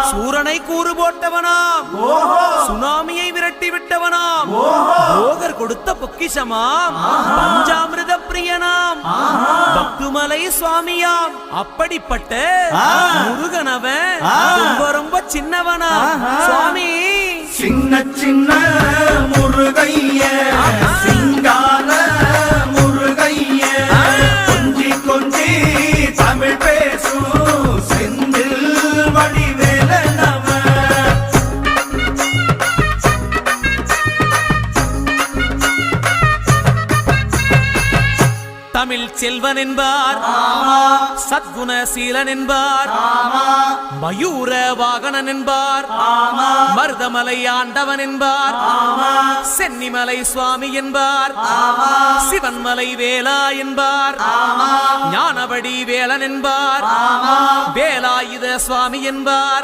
சூரனை கூறு போட்டவனாம், சுனாமியை விரட்டி விட்டவனாம், போகர் கொடுத்த பொக்கிஷமாம், பஞ்சாமிர்த பிரியனாம், பக்துமலை சுவாமியாம். அப்படிப்பட்ட முருகனவன் ரொம்ப ரொம்ப சின்னவனா சுவாமி. சின்ன சின்ன முருகைய சிங்கார முருகைய கொஞ்சி கொஞ்சி தமிழ் பேசும் செந்தில் வடிவேலனவ. தமிழ் செல்வன் என்பார், சத்குணசீலன் என்பார், மயூர வாகனன் என்பார், மருதமலை ஆண்டவன் என்பார், சென்னிமலை சுவாமி என்பார், சிவன்மலை வேலா என்பார், ஞானபடி வேலன் என்பார், வேலாயுத சுவாமி என்பார்,